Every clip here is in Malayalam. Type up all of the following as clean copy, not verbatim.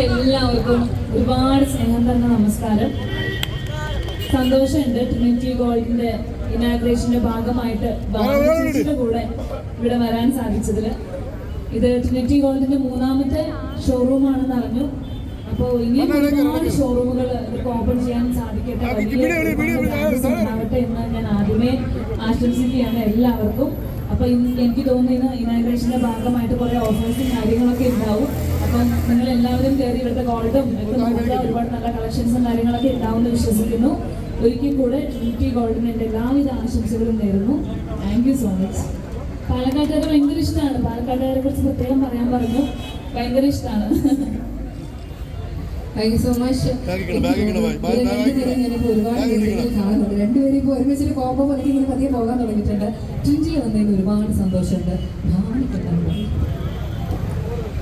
എല്ലാവർക്കും ഒരുപാട് സ്നേഹം തന്ന നമസ്കാരം. സന്തോഷമുണ്ട് ട്രിനിറ്റി ഗോൾഡിന്റെ ഇനാഗ്രേഷന്റെ ഭാഗമായിട്ട് ബാബുജിയുടെ കൂടെ ഇവിടെ വരാൻ സാധിച്ചതിൽ. ഇത് ട്രിനിറ്റി ഗോൾഡിന്റെ 3ാമത്തെ ഷോറൂം ആണെന്ന് അറിഞ്ഞു. അപ്പോൾ ഇനിയും ഒരുപാട് ഷോറൂമുകൾ ഓപ്പൺ ചെയ്യാൻ സാധിക്കട്ടെ, ഉണ്ടാവട്ടെ എന്ന് ഞാൻ ആദ്യമേ ആശംസിക്കുകയാണ് എല്ലാവർക്കും. അപ്പൊ എനിക്ക് തോന്നുന്നു ഇനാഗ്രേഷന്റെ ഭാഗമായിട്ട് കുറെ ഓഫേഴ്സും കാര്യങ്ങളൊക്കെ ഉണ്ടാവും. അപ്പം നിങ്ങൾ എല്ലാവരും കയറി ഇവിടുത്തെ ഗോൾഡും ഒരുപാട് നല്ല കളക്ഷൻസും കാര്യങ്ങളൊക്കെ ഉണ്ടാവും എന്ന് വിശ്വസിക്കുന്നു. ഒരിക്കൽ കൂടെ ട്രിനിറ്റി ഗോൾഡിന് എൻ്റെ എല്ലാവിധ ആശംസകളും നേരുന്നു. Thank you so much. പാലക്കാട്ടുകാരെ ഭയങ്കര ഇഷ്ടമാണ്. പാലക്കാട്ടുകാരെ കുറിച്ച് പ്രത്യേകം പറയാൻ പറഞ്ഞു. ഭയങ്കര ഇഷ്ടമാണ്. Thank you so much. ഒരുപാട് രീതിയിൽ കാണുന്നുണ്ട്. രണ്ടുപേരും ഇപ്പോൾ ഒരുമിച്ചിട്ട് കോപ്പം പോലെ ഇങ്ങനെ പതിയെ പോകാൻ തുടങ്ങിയിട്ടുണ്ട്. ട്രിനിറ്റിയിൽ വന്നതിന് ഒരുപാട് സന്തോഷമുണ്ട്.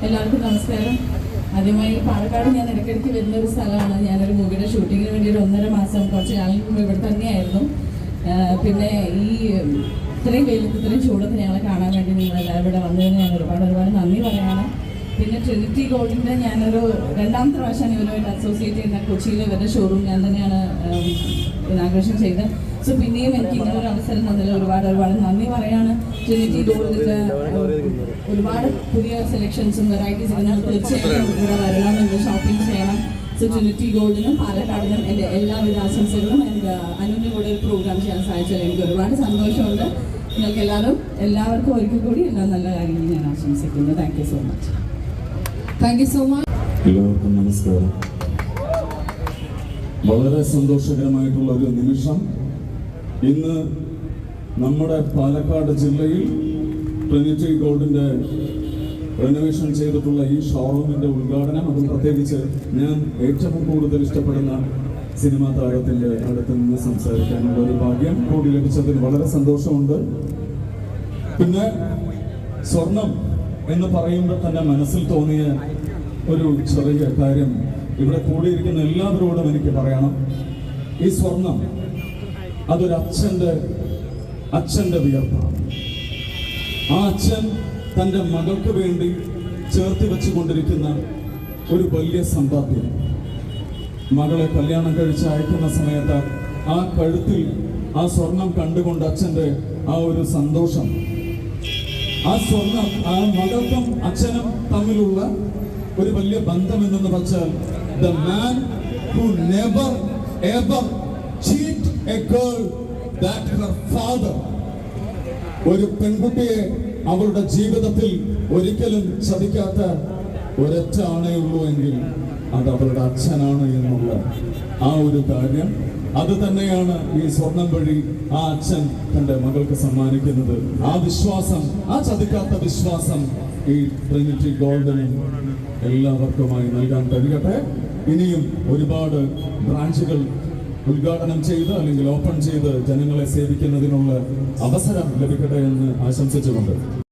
എല്ലാവർക്കും നമസ്കാരം. ആദ്യമായി പാലക്കാട് ഞാൻ ഇടയ്ക്കിടയ്ക്ക് വരുന്നൊരു സ്ഥലമാണ്. ഞാനൊരു മൂവിയുടെ ഷൂട്ടിങ്ങിന് വേണ്ടി ഒരു 1.5 മാസം കുറച്ച് കാലം മുമ്പ് ഇവിടെ തന്നെയായിരുന്നു. പിന്നെ ഈ ഇത്രയും വെയിലത്ത് ഇത്രയും ചൂടത്ത് ഞങ്ങളെ കാണാൻ വേണ്ടി നിങ്ങളെല്ലാവരും ഇവിടെ വന്നതിന് ഞാൻ ഒരുപാട് നന്ദി പറയാണ്. പിന്നെ ട്രിനിറ്റി ഗോൾഡിൻ്റെ ഞാനൊരു 2ാമത്തെ പ്രാവശ്യമാണ് ഇവരുമായിട്ട് അസോസിയേറ്റ് ചെയ്യുന്ന കൊച്ചിയിലെ ഇവരുടെ ഷോറൂം ഞാൻ തന്നെയാണ് ഇനാഗ്രേഷൻ ചെയ്തത്. സോ പിന്നെയും എനിക്ക് ഇങ്ങനെ ഒരു അവസരം തന്നതിൽ ഒരുപാട് നന്ദി പറയാണ്. ട്രിനിറ്റി ഗോൾഡിൻ്റെ ഒരുപാട് പുതിയ സെലക്ഷൻസും വെറൈറ്റീസും നിങ്ങൾ തീർച്ചയായും ഇവിടെ വരണം, നിങ്ങൾ ഷോപ്പിംഗ് ചെയ്യണം. സോ ട്രിനിറ്റി ഗോൾഡിനും പാലക്കാടിനും എൻ്റെ എല്ലാവിധ ആശംസകളും. എൻ്റെ അനുവിൻ്റെ കൂടെ ഒരു പ്രോഗ്രാം ചെയ്യാൻ സാധിച്ചതിൽ എനിക്ക് ഒരുപാട് സന്തോഷമുണ്ട്. നിങ്ങൾക്ക് എല്ലാവർക്കും ഒരിക്കൽ കൂടി എല്ലാ നല്ല കാര്യങ്ങൾ ഞാൻ ആശംസിക്കുന്നു. Thank you so much. Thank you so much. എല്ലാവർക്കും നമസ്കാരം. വളരെ സന്തോഷകരമായിട്ടുള്ള ഒരു നിമിഷം. ഇന്ന് നമ്മുടെ പാലക്കാട് ജില്ലയിൽ ട്രിനിറ്റി ഗോൾഡിന്റെ റെനോവേഷൻ ചെയ്തിട്ടുള്ള ഈ ഷോറൂമിന്റെ ഉദ്ഘാടനം, അതും പ്രത്യേകിച്ച് ഞാൻ ഏറ്റവും കൂടുതൽ ഇഷ്ടപ്പെടുന്ന സിനിമാ താരത്തിന്റെ അടുത്ത് നിന്ന് സംസാരിക്കാനുള്ള ഒരു ഭാഗ്യം കൂടി ലഭിച്ചതിന് വളരെ സന്തോഷമുണ്ട്. പിന്നെ സ്വർണം എന്ന് പറയുമ്പോൾ തന്നെ മനസ്സിൽ തോന്നിയ ഒരു ചെറിയ കാര്യം ഇവിടെ കൂടിയിരിക്കുന്ന എല്ലാവരോടും എനിക്ക് പറയണം. ഈ സ്വർണം അതൊരു അച്ഛൻ്റെ വിയർപ്പാണ്. ആ അച്ഛൻ തൻ്റെ മകൾക്ക് വേണ്ടി ചേർത്ത് വെച്ചുകൊണ്ടിരിക്കുന്ന ഒരു വലിയ സമ്പാദ്യം. മകളെ കല്യാണം കഴിച്ച് അയക്കുന്ന സമയത്ത് ആ കഴുത്തിൽ ആ സ്വർണം കണ്ടുകൊണ്ട് അച്ഛൻ്റെ ആ ഒരു സന്തോഷം, ആ സ്വർണം ആ മകൾക്കും അച്ഛനും തമ്മിലുള്ള ഒരു വലിയ ബന്ധം എന്നു വെച്ചാൽ the man who never ever cheat a girl that her father, ഒരു പെൺകുട്ടിയെ അവളുടെ ജീവിതത്തിൽ ഒരിക്കലും ചതിക്കാത്ത ഒരൊറ്റ ആണേയുള്ളൂ എങ്കിൽ അത് അവളുടെ അച്ഛനാണ് എന്നുള്ള ആ ഒരു കാര്യം, അത് തന്നെയാണ് ഈ സ്വർണം വഴി ആ അച്ഛൻ തന്റെ മകൾക്ക് സമ്മാനിക്കുന്നത്. ആ വിശ്വാസം, ആ ചതിക്കാത്ത വിശ്വാസം ഈ ട്രിനിറ്റി ഗോൾഡിനും എല്ലാവർക്കുമായി നൽകാൻ കഴിയട്ടെ. ഇനിയും ഒരുപാട് ബ്രാഞ്ചുകൾ ഉദ്ഘാടനം ചെയ്ത് അല്ലെങ്കിൽ ഓപ്പൺ ചെയ്ത് ജനങ്ങളെ സേവിക്കുന്നതിനുള്ള അവസരം ലഭിക്കട്ടെ എന്ന് ആശംസിച്ചുകൊണ്ട്